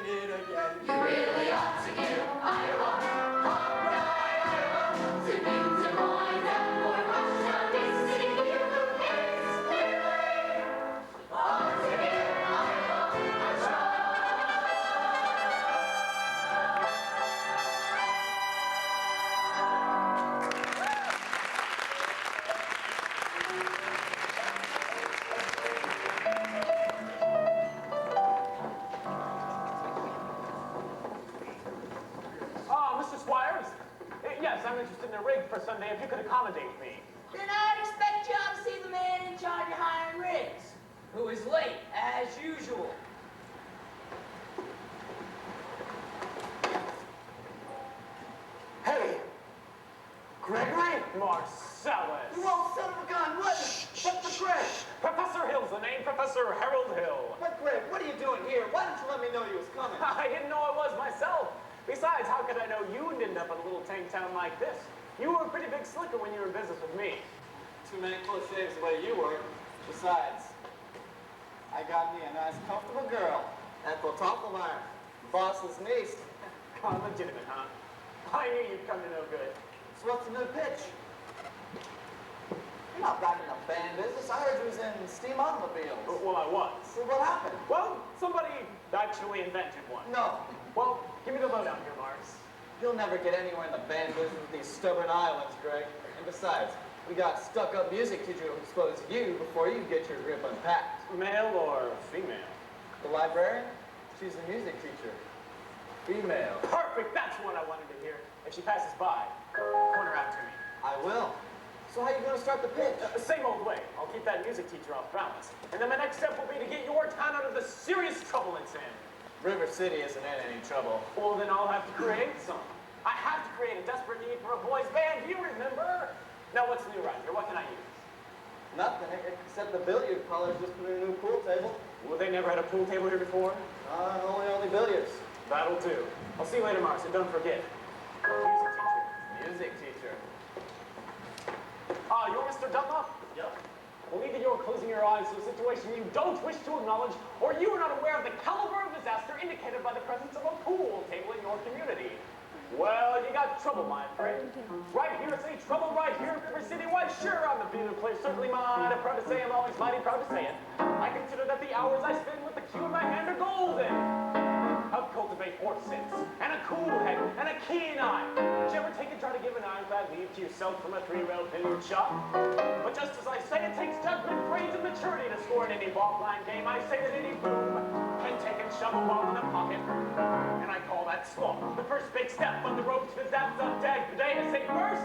it again. You really ought to get Iowa. All right, Iowa. To meet Des Moines and Fort Washington, Mississippi, feel the pace clearly. Ought to get Iowa. That's right. Mr. Squires? Yes, I'm interested in a rig for Sunday if you could accommodate me. Then I'd expect y'all to see the man in charge of hiring rigs, who is late, as usual. Hey! Gregory? Marcellus! You old son of a gun! What's the Greg? Professor Hill's the name, Professor Harold Hill. But Greg, what are you doing here? Why didn't you let me know you was coming? I didn't know I was myself. Besides, how could I know you'd end up in a little tank town like this? You were a pretty big slicker when you were in business with me. Too many close shaves the way you were. Besides, I got me a nice, comfortable girl. Ethel Tofflemeyer, boss's niece. Come on, legitimate, huh? I knew you'd come to no good. So what's the new pitch? You're not back in the band business. I heard you was in steam automobiles. Well, I was. So what happened? Well, somebody actually invented one. No. Well, give me the lowdown here, Mars. You'll never get anywhere in the band business with these stubborn Iowans, Greg. And besides, we got stuck-up music teacher who exposed you before you get your grip unpacked. Male or female? The librarian? She's a music teacher. Female. Perfect, that's what I wanted to hear. If she passes by, point her out to me. I will. So how are you going to start the pitch? Same old way. I'll keep that music teacher off balance. And then my next step will be to get your town out of the serious trouble it's in. River City isn't in any trouble. Well, then I'll have to create some. I have to create a desperate need for a boys' band, do you remember? Now, what's new right here? What can I use? Nothing, except the billiard parlor's just put in a new pool table. Well, they never had a pool table here before? Only billiards. That'll do. I'll see you later, Marks, and don't forget, music teacher. You're Mr. Dunlop? Yep. Well, either you're closing your eyes to a situation you don't wish to acknowledge, or you are not aware of the caliber of disaster indicated by the presence of a pool table in your community. Well, you got trouble, my friend. Right here, say trouble right here in River City. Why, sure, I'm the beautiful place. Certainly mighty proud to say, I'm always mighty proud to say it. I consider that the hours I spend with the cue in my hand are golden. I'll cultivate horse sense, and a cool head, and a keen eye. Did you ever take a try to give an ironclad leave to yourself from a 3-rail billiard shop? But just as I say, it takes judgment, brains, and maturity to score in any ball-blind game. I say that any boom can take and shove a ball in a pocket, and I call that small. The first big step on the road to the depths of dag today. I say first,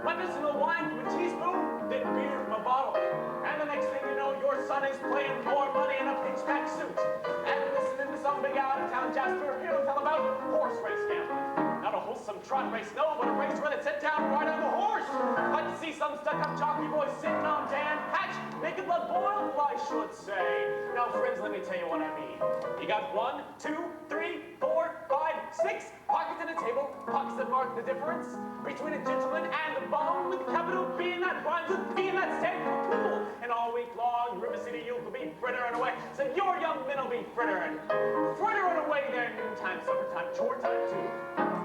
medicinal wine from a teaspoon, then beer from a bottle. And the next thing you know, your son is playing more money in a pinchback suit. And listening to some big out-of-town Jasper he'll tell about horse race gambling. Not a wholesome trot race, no, but a race where they sit down right on the horse. Like to see some stuck-up jockey boy sitting on Dan Patch, making blood boil, I should say. Now, friends, let me tell you what I mean. You got 1, 2, 3, 4, 5, 6 pockets in a table, pockets that mark the difference between a gentleman and a bum, with capital B and that rhymes with P and that stands for pool. And all week long, River City youth will be frittering away, so your young men will be frittering away their noontime, suppertime, chore time too.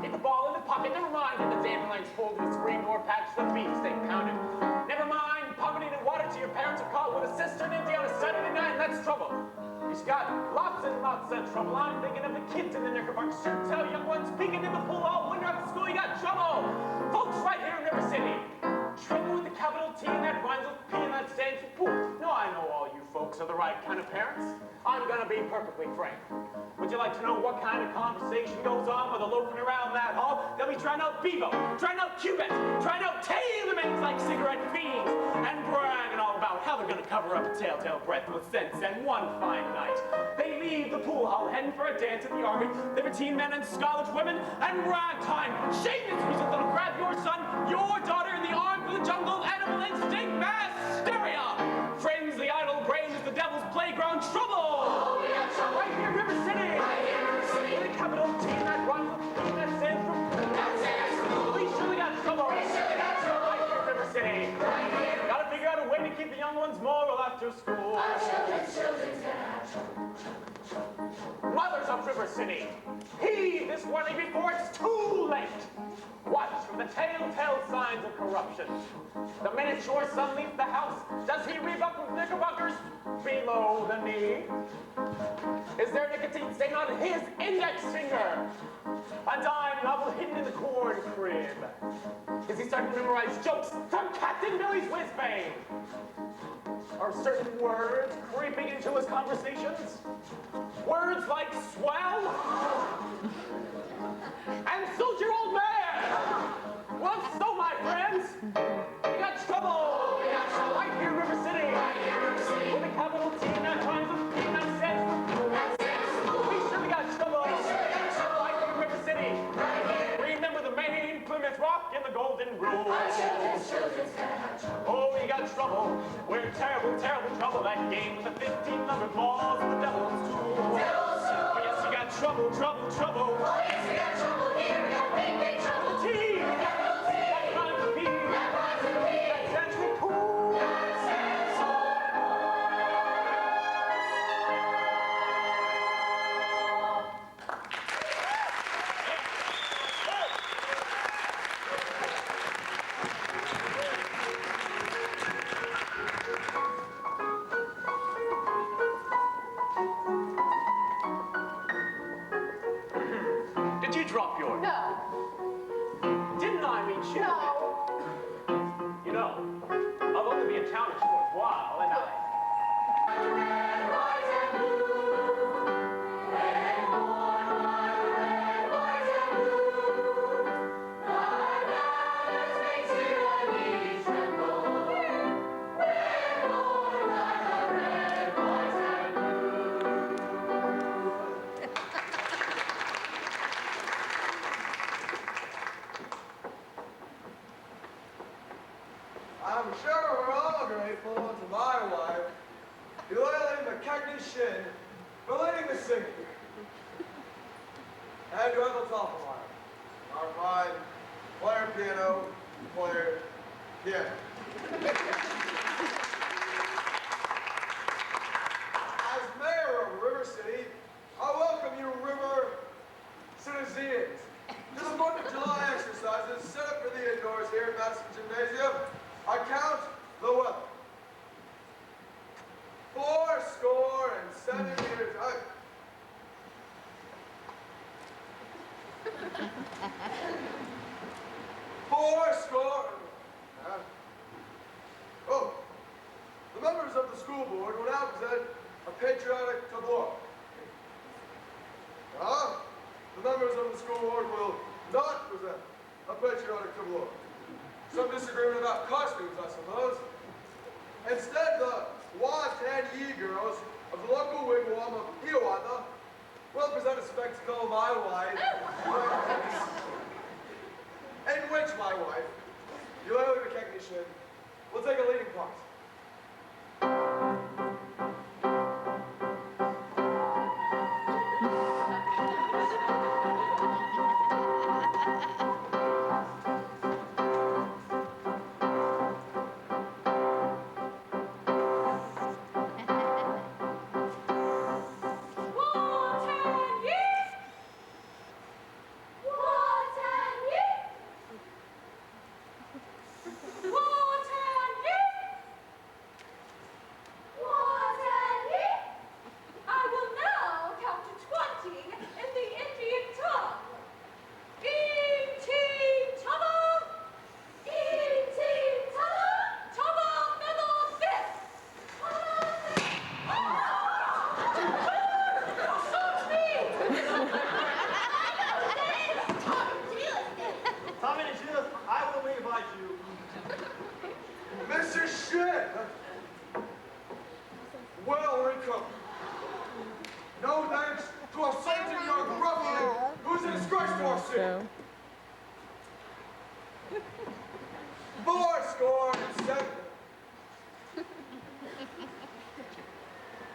Get the ball in the pocket, never mind if the dandelions pulled to the screen or patch the beefsteak pounded. Never mind pummeling in water till your parents are caught with a cistern empty on a Saturday night, and that's trouble. He's got lots and lots of trouble. I'm thinking of the kids in the knickerbocker shirt tail, young ones peeking in the pool all winter after school. You got trouble, folks, right here in River City. Trouble with the capital T and that rhymes with P and that stands for pool. No, I know all you folks are the right kind of parents. I'm gonna be perfectly frank. Would you like to know what kind of conversation goes on while they're loafing around that hall? They'll be trying out Bevo, trying out Cubits, trying out tailor-mades like cigarette fiends, and bragging all about how they're gonna cover up a telltale breathless sense. And one fine night, they leave the pool hall heading for a dance at the Army, libertine men and college women, and ragtime, shameless music that'll grab your son, your daughter in the arms of the jungle, animal instinct, mass hysteria. Friends, the idle brain is the devil's playground. Trouble! Oh, we got trouble. Right here, River City! Right here, River City. The capital T and that rhymes with P and that stands for pool. That stands for pool. We surely got trouble. We surely got trouble. Right here, River City. Right here. Gotta figure out a way to keep the young ones moral after school. Our children's gonna have trouble. Mothers of River River City. Heed this warning before it's too late. Watch for the telltale signs of corruption. The minute your son leaves the house, does he reeve up with knickerbockers below the knee? Is there nicotine stain on his index finger? A dime novel hidden in the corn crib? Is he starting to memorize jokes from Captain Billy's whiz-bang? Are certain words creeping into his conversations? Words like swell and suit your old man. Well, so my friends, we got trouble. Right here in River City. With a capital T and that rhymes with P and that stands. We surely got trouble. Right here in River City. Remember the main Plymouth Rock and the Golden Rule. Oh, we got trouble. We're in terrible, terrible trouble. That game with the 15-numbered balls and the devil's tool. Oh, yes, we got trouble, trouble, trouble. Oh, yes, we got trouble here. We got big, big trouble. T. That rhymes with P. That stands for pool. Did you drop yours? No. Didn't I mean shit? No. You know, I'll only be in town a short while, and I'm sure we're all grateful to my wife, Eulalie McKechnie-Shin, for leading the singing. And to Ethel Toffenmeyer, our fine player piano, player piano. As mayor of River City, I welcome you river citizens to the 4th of July exercises set up for the indoors here at Madison Gymnasium. I count the weather. 7 years. Oh, the members of the school board will now present a patriotic tableau. The members of the school board will not present a patriotic tableau. Some disagreement about costumes, I suppose. Instead, the Watan-Yi girls of the local wigwam of Hiawatha will present a spectacle of my wife, in which my wife, Eulalie McKechnie-Shin, will take a leading part.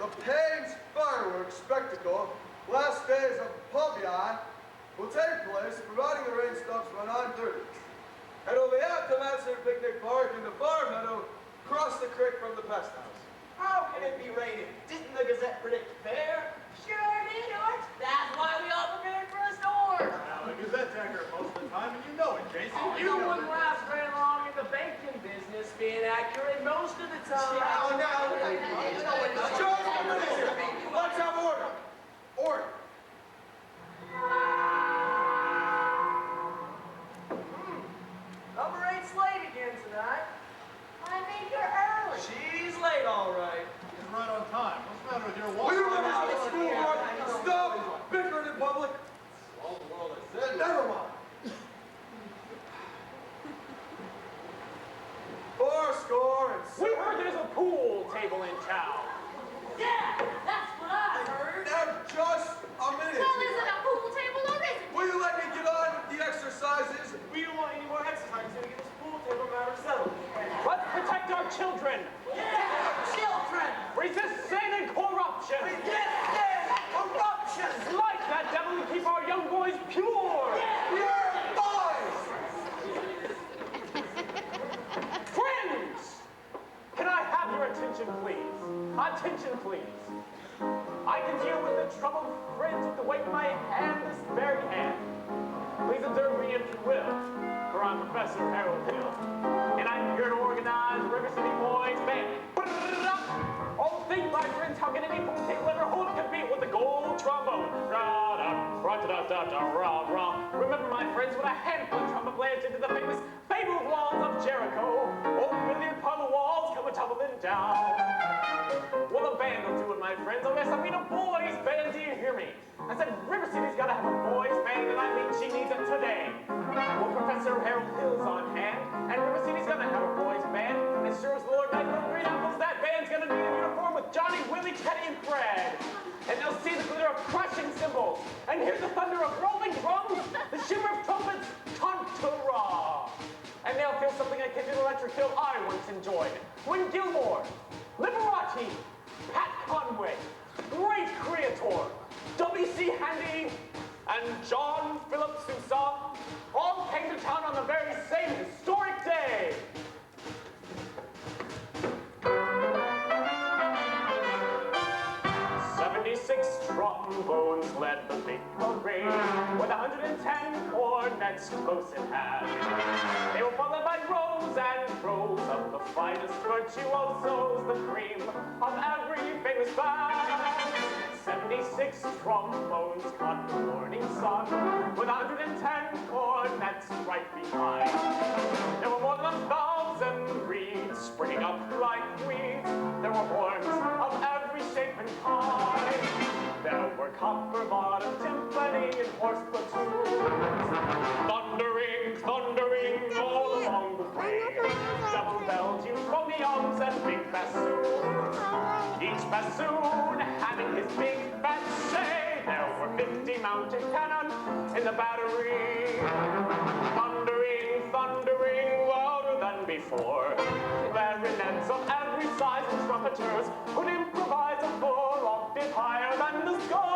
The Payne's fireworks spectacle, last days of Pubya, will take place providing the rain stops by 9:30. It will be at the Madison Picnic Park in the Farm Meadow, across the creek from the pest house. How can it be raining? Didn't the Gazette predict fair? Sure did, Art. That's why we all prepared for a storm. Now, the Gazette Jacker most of the time, and you know it, Jason. You wouldn't last very long in the banking business, being accurate most of the time. Just a minute here. Let's have order. Order. Number 8's late again tonight. I think you're early. She's late, all right. He's right on time. What's the matter with your Will watch? you members of the school board stop bickering in public? All the world has said. Never mind. Score and We heard there's a pool table in town. Yeah, that's what I heard. Now, just a minute. Well, is it a pool table or is it? Will you let me get on with the exercises? We don't want any more exercise to get this pool table matter settled. Let's protect our children. Children! Resist sin and corruption. Corruption! Like that devil and keep our young boys pure. You're boys! Friends! Can I have your attention, please? Attention, please. I can deal with the troubled friends with the weight in my hand, this very hand. Please observe me if you will, for I'm Professor Harold Hill, and I'm here to organize River City Boys Band. Oh, think, my friends, how can any pool table ever hold a compete with the gold trombone? Ra-da-ra-da-da-da-ra-ra. Remember, my friends, when a handful of trumpet players into the famous fabled walls of Jericho, old million upon the walls come a-tumbling down. Well, a band will do it, my friends. Oh, yes, I mean a boys' band. Do you hear me? I said River City's got to have a boys' band, and I mean she needs it today. Well, Professor Harold Hill's on hand, and River City's going to have a boys' band. And as sure as the Lord knows no green apples, that band's going to be in uniform with Johnny, Willie, Teddy, and Fred. And they'll see the glitter of crushing cymbals, and hear the thunder of rolling drums, the shimmer of trumpets, tantara. And they'll feel something akin to the electric feel I once enjoyed when Gilmore, Liberati, Pat Conway, Great Creator, W.C. Handy, and John Philip Sousa all came to town on the very same historic day. 76 trombones led the big parade, with 110 cornets close at hand. They were followed by rows and rows of the finest virtuosos, the cream of every famous band. 76 trombones caught the morning sun, with 110 cornets right behind. There were more than 1,000 reeds springing up like weeds. There were horns of every shape and kind. There were copper-bottomed timpani and horse platoons, thundering, thundering all along the way. Double bells, euphoniums, and big bassoons. Each bassoon having his big fat say. There were 50 mounted cannon in the battery, thundering, thundering louder than before. Clarinets of every size and trumpeters could improvise a full octave higher than the sky.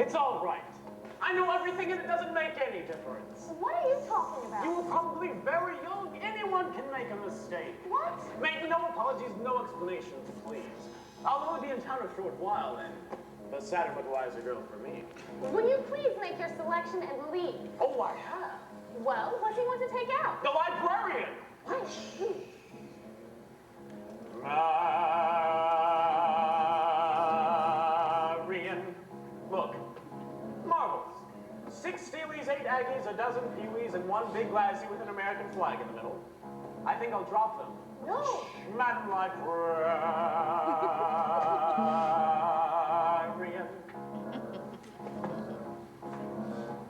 It's all right. I know everything and it doesn't make any difference. What are you talking about? You were probably very young. Anyone can make a mistake. What? Make no apologies, no explanations, please. I'll only be in town a short while, and the sadder but wiser girl for me. Will you please make your selection and leave? Oh, I have. Well, what do you want to take out? The librarian! What? Marian. Look, marbles. 6 Steelies, 8 Aggies, a dozen Pee-wees, and 1 big lassie with an American flag in the middle. I think I'll drop them. No. Madam Librarian.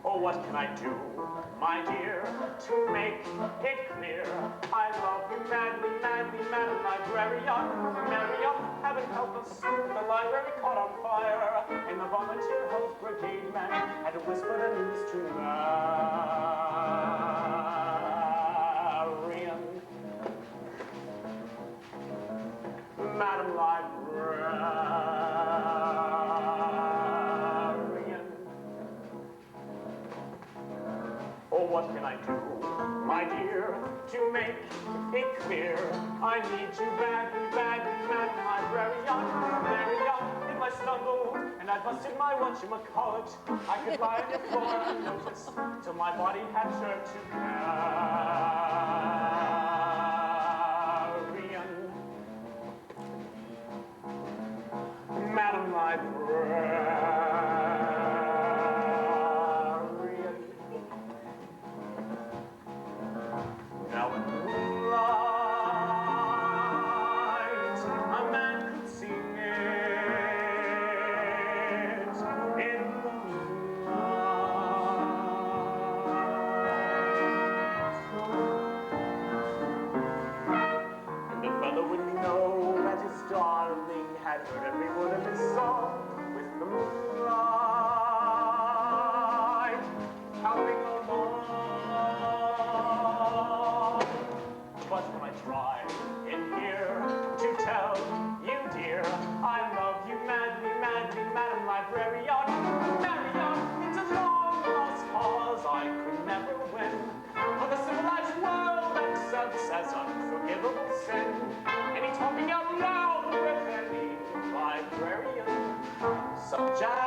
Oh, what can I do, my dear, to make it clear? I love you madly, madly, Madam Librarian. Marian, heaven help us, the library caught on fire, and the volunteer health brigade man had to whisper the news to Marian. Madam Librarian. Oh, what can I do, my dear, to make it clear? I need you badly, badly, Madam Librarian. Marian, if I stumbled and I busted my whatchamacallit, I could lie on your floor unnoticed till my body had turned to carrion. Madam Librarian. Now in the moonlight, a man could see it. In the moonlight. And a fellow would know that his darling had heard every word of his song with the moonlight coming along. But when I try in here to tell you, dear, I love you madly, madly, Madam Librarian. Marian, it's a long lost cause I could never win. For the civilized world accepts as unforgivable sin any talking out loud with any librarian. Subject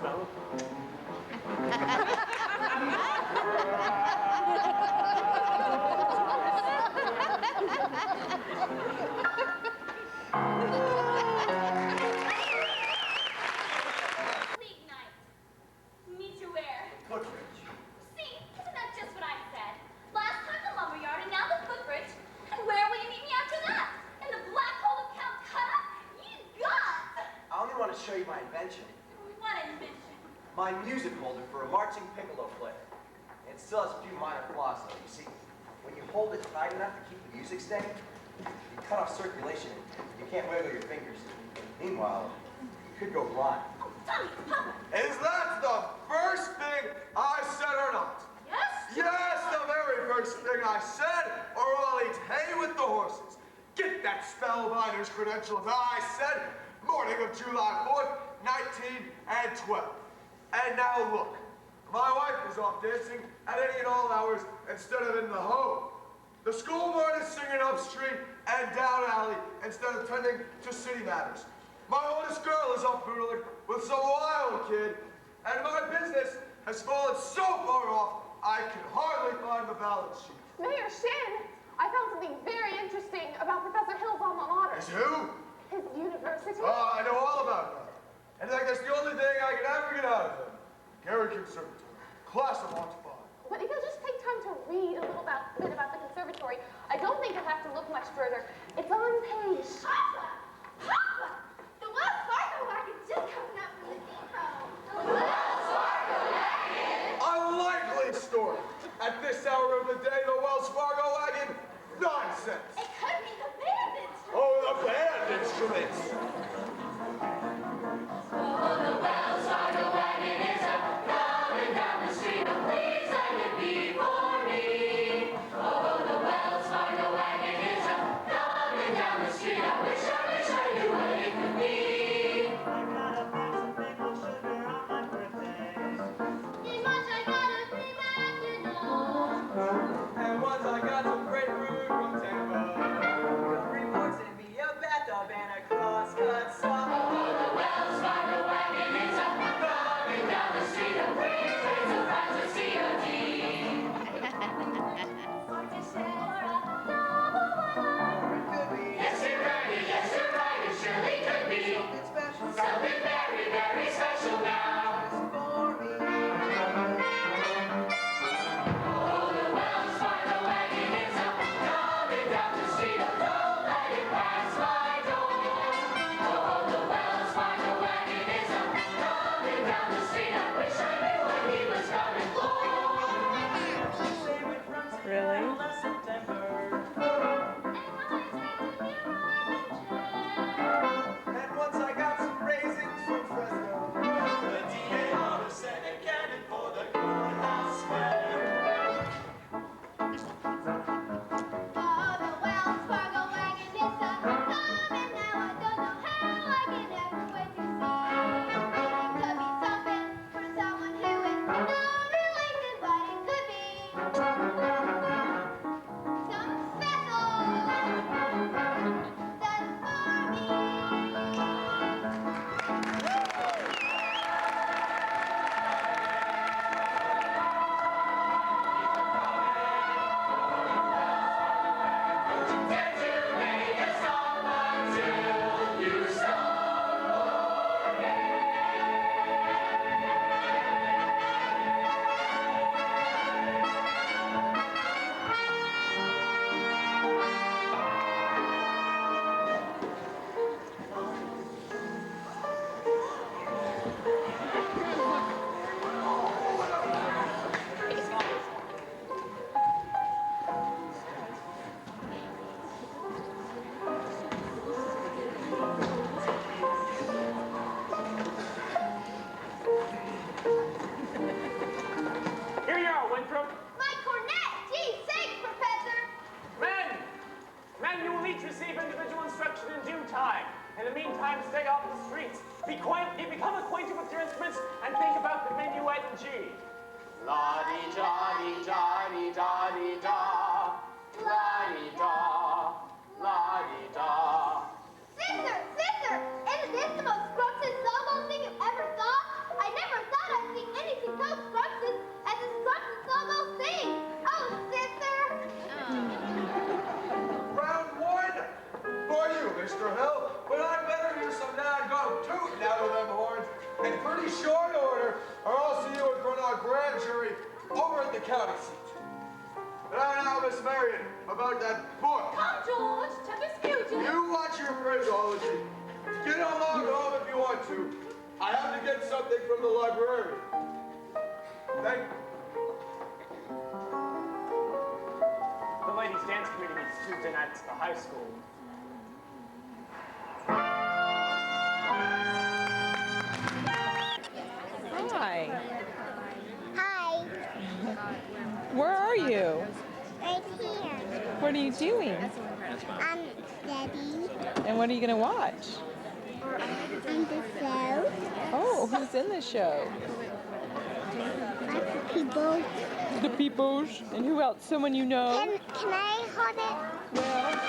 marshmallow. League night. Meet you where? Footbridge. See, isn't that just what I said? Last time the lumberyard and now the footbridge. And where will you meet me after that? In the black hole of Calcutta? You got! I only want to show you my invention. What invention? My music holder for a marching piccolo player. It still has a few minor flaws though. You see, when you hold it tight enough to keep the music steady, you cut off circulation and you can't wiggle your fingers. Meanwhile, you could go blind. Oh, Tommy, Papa. Is that the first thing I said or not? Yes? Yes, the very first thing I said, or I'll eat hay with the horses. Get that spellbinder's credentials. I said, morning of July 4th, 1912. And now look, my wife is off dancing at any and all hours instead of in the home. The school board is singing up street and down alley instead of tending to city matters. My oldest girl is off boodling with some wild kid, and my business has fallen so far off, I can hardly find the balance sheet. Mayor Shin, I found something very interesting about Professor Hill's alma mater. Is who? His university. Oh, I know all about that. In fact, that's the only thing I can ever get out of him. Gary Conservatory, class of '05. But if you'll just take time to read a little bit about the conservatory, I don't think you'll have to look much further. It's on page... Papa! Papa! The Wells Fargo wagon's just coming up from the depot. The Wells Fargo wagon? Unlikely story. At this hour of the day, the Wells Fargo wagon, nonsense. It could be the band instrument. Oh, the band instruments. Oh, the Wells Fargo wagon is coming down the street. Oh, please let it be for me. Oh, the Wells Fargo wagon is coming down the street. I wish I knew what it could be. I gotta find some maple sugar on my birthday. These months I got a free afternoon. And once I got some grapefruit from Tampa. Three forks and me a bathtub and a cross-cut saw. Oh, the Wells Fargo wagon is coming down the street. Oh, please raise the price of COD. Or to share a double wide. Could be Yes, you're right, yes, you're right, it surely could be something special something very, very special now. for me. Oh, the Wells Fargo wagon is coming down the street. Oh, don't let it pass my door. Oh, the Wells Fargo wagon is coming down the street. I wish I knew what he was coming for. Save it from Seattle last September. And once I got some raisins from Fresno. The DA ought to send a cannon for the courthouse square. Oh, the Wells Fargo wagon is coming now. I don't know how I can ever wait to see. It could be something for someone who is not related, but it could be something special done for me. Dare to make a song until you stop. Here you are, Winthrop. My cornet! Gee, thanks, Professor! Men! Men, you will each receive individual instruction in due time. In the meantime, stay off the streets. Become acquainted with your instruments and think about the minuet in G. La-di-da-di-da-di-da-di-da. La-di-da. La-di-da. Sister! Sister! Isn't this the most scrumptious sawbone thing you ever saw? I never county seat. Now, Miss Marion, about that book. Come, George, Temescuta. You watch your phraseology. Get along home if you want to. I have to get something from the librarian. Thank you. The ladies' dance committee meets Tuesday nights at the high school. Hi. Hi, Where are you? right here. What are you doing? Debbie. And what are you going to watch? I'm the show. Oh, who's in the show? Lots of people. The Peoples. And who else? Someone you know? Can I hold it? Well,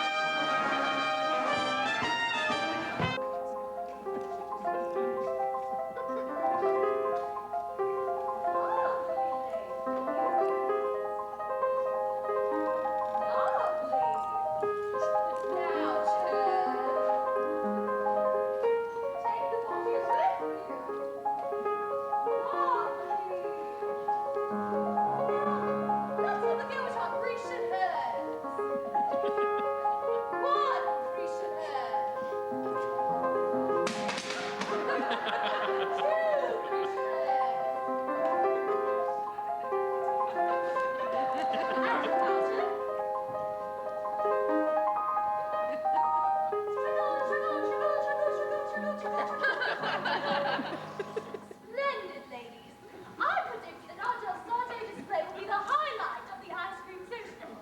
Splendid, ladies. I predict that our Del Sante display will be the highlight of the ice cream social.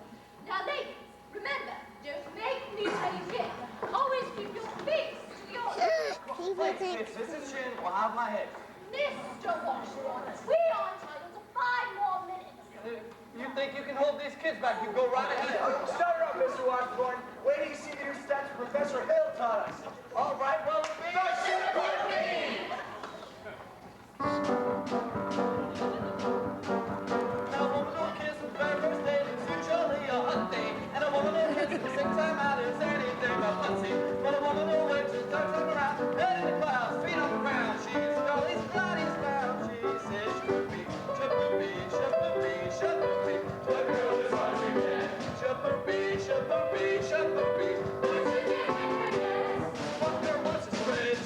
Now, ladies, remember, don't make me tell you here. Always keep your face to the audience. Thanks, Miss Mrs. Chin will have my head. Mr. Washington, we are entitled to 5 more minutes. You think you can hold these kids back? You go right ahead. Shut her up, Mr. Washington. Wait till you see the new stats Professor Hill taught us. All right, well, now, a woman who kisses the very first date is usually a hot thing. And a woman who hits the same time out is anything but fussy. But a woman who waits and turns up around, head in the clouds, feet on the ground. She's Jolly's Cloudy's bound. She says, Shoo-bee, shoo-boo-bee, shoo-boo-bee, shoo-boo-bee. The girl is all she can. Shoo-boo-bee, shoo-boo-bee, shoo-boo-bee. What girl wants to spread its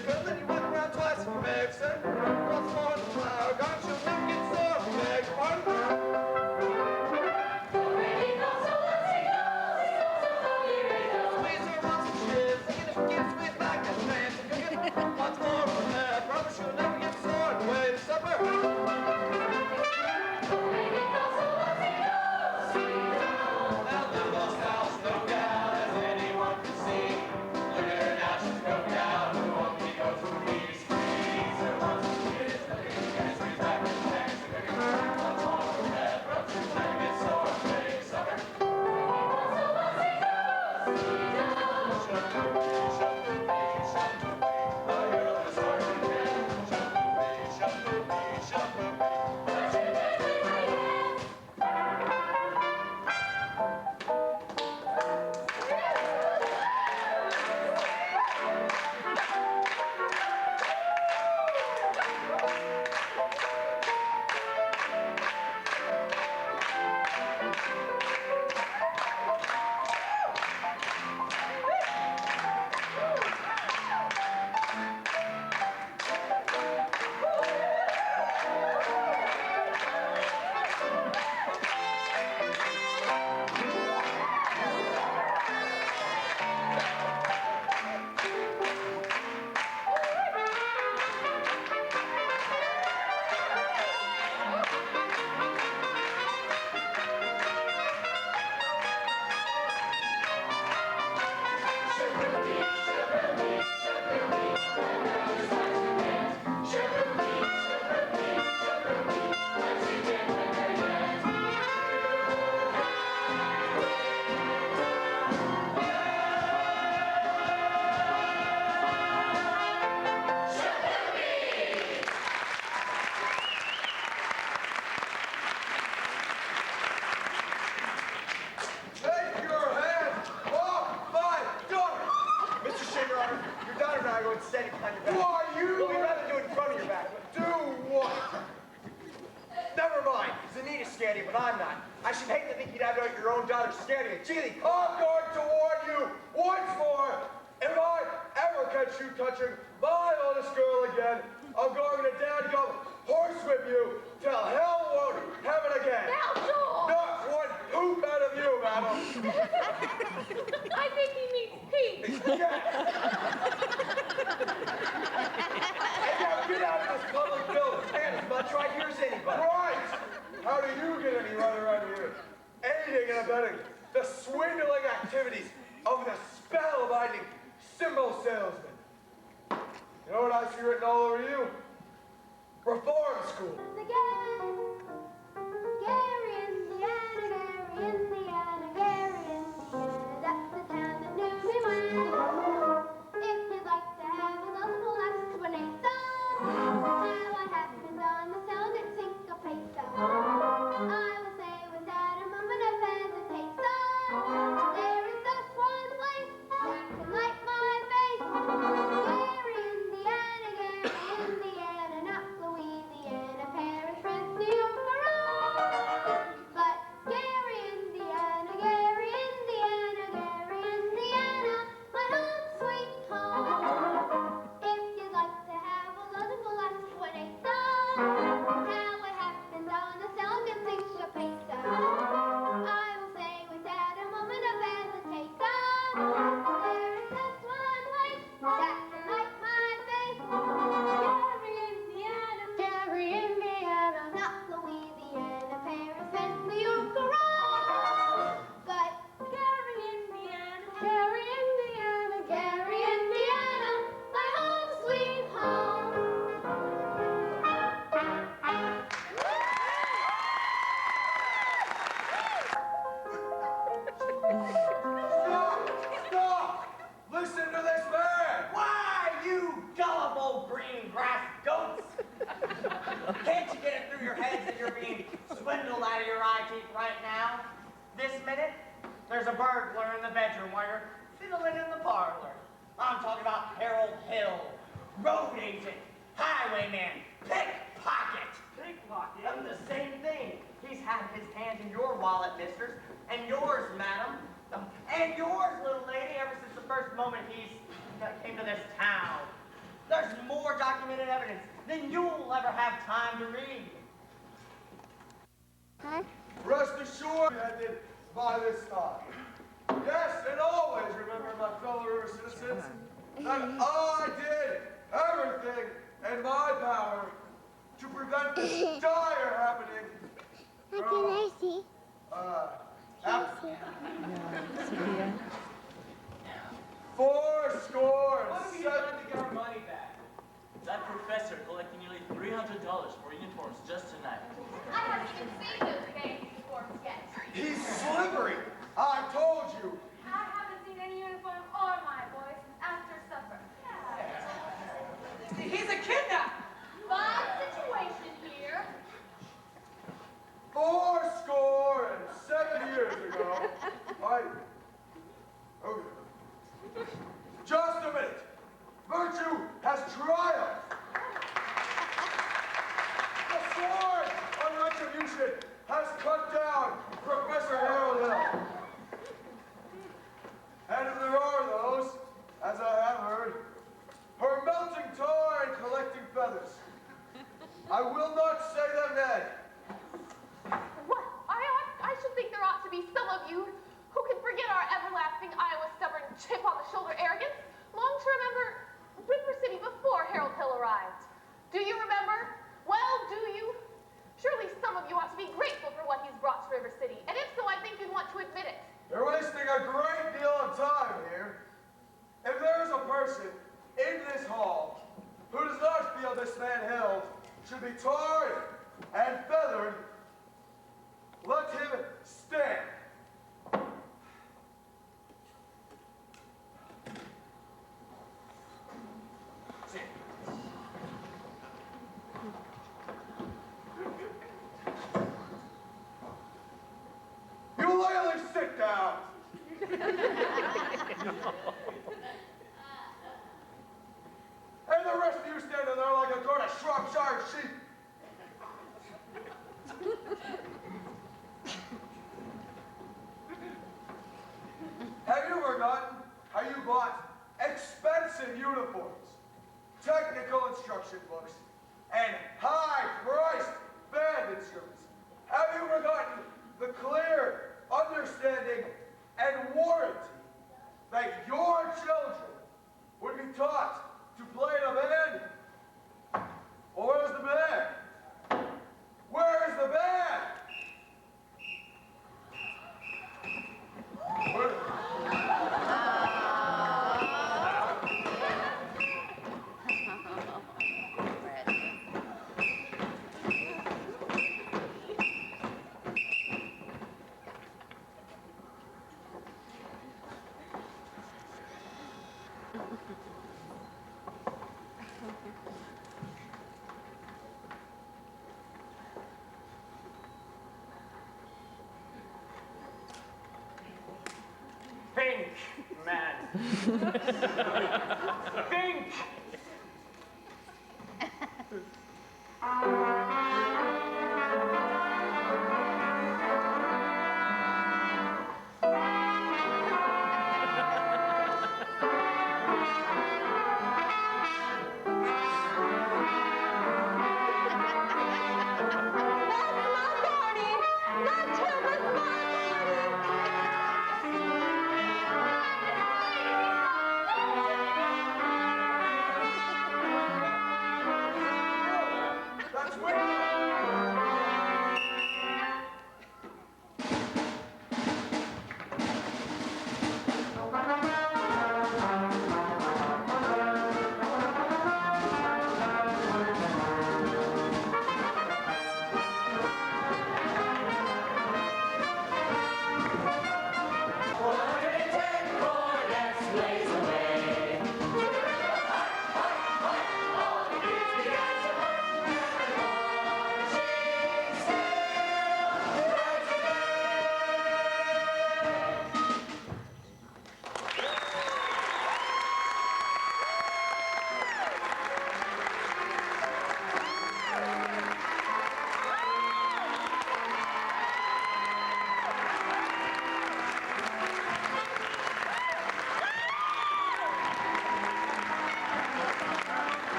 not. I should hate to think you'd have your own daughter scared of you. Gee, I'm going to warn you once more. If I ever catch you touching my oldest girl again, I'm going to dadgum horsewhip you till hell won't have it again. Now, Joel! Not one poop out of you, madam. I think he means Pete. Yes. Hey, now get out of this public building. Man, as much right here as anybody. Right. How do you get any right around here? Aiding and abetting the swindling activities of the spellbinding symbol salesman. You know what I see written all over you? Reform school. Again, Gary, Indiana, Gary, Indiana, Gary, Indiana. That's the town that knew me well. If you'd like to have a little explanation, how I happened on the sound and syncopation, I will say without a moment of hesitation, there is just one place that can light my face. Gary, Indiana, Gary, Indiana, not Louisiana, Paris, France, New York, or Rome. But Gary, Indiana, Gary, Indiana, Gary, Indiana, my home sweet home. If you'd like to have a little explanation, how it happened on the sound and syncopation, I will say without a moment of hesitation, there is just one place that can light my face. Gary, Indiana, Gary, Indiana, not Louisiana, Paris, France, New York, or Rome. But Gary, Indiana, Gary, Indiana, Gary, Indiana, my home sweet home. Stop! Listen to this man! Why, you gullible green grass goats? Can't you get it through your heads that you're being swindled out of your eye teeth right now? This minute, there's a burglar in the bedroom while you're fiddling in the parlor. I'm talking about Harold Hill, road agent, highwayman, pickpocket. Pickpocket? Done the same thing. He's had his hand in your wallet, misters, and yours, madam, and yours, little lady, ever since the first moment he came to this town. There's more documented evidence than you'll ever have time to read. Huh? Rest assured that did by this time. Yes, and always remember, my fellow river citizens, that I did everything in my power to prevent this dire happening. How can I see? Happening. Sophia. 4 What have and you 7. done to get our money back? That professor collected nearly $300 for uniforms just tonight. I haven't even seen those fancy uniforms yet. He's slippery. I told you. I haven't seen any uniform or my boys after supper. He's a kidnapper. Fine situation here. 4 and 7 years ago, Okay. Just a minute. Virtue has triumphed. The sword on retribution has cut down Professor Harold Hill. And if there are those, as I have heard, who are melting tar and collecting feathers, I will not say them nay. What? I should think there ought to be some of you who can forget our everlasting Iowa stubborn chip on the shoulder arrogance long to remember River City before Harold Hill arrived. Do you remember? Well, do you? Surely some of you ought to be grateful for what he's brought to River City, and if so, I think you'd want to admit it. You're wasting a great deal of time here. If there is a person in this hall who does not feel this man Hill should be tarred and feathered, let him stand. You literally sit down. And the rest of you standing there like a guard of Shropshire sheep. forgotten how you bought expensive uniforms, technical instruction books, and high-priced band instruments? Have you forgotten the clear understanding and warranty that your children would be taught to play in a band? Well, where's the band? Where is the band? Think, man. Think!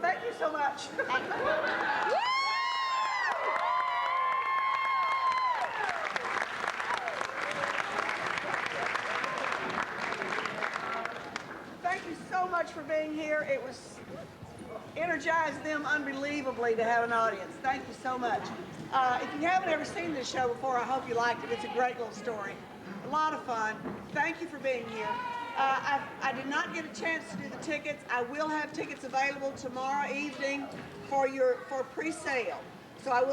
Thank you so much. Thank you so much for being here. It was energized them unbelievably to have an audience. Thank you so much. If you haven't ever seen this show before, I hope you liked it. It's a great little story. A lot of fun. Thank you for being here. I did not get a chance to do the tickets. I will have tickets available tomorrow evening for pre-sale. So I will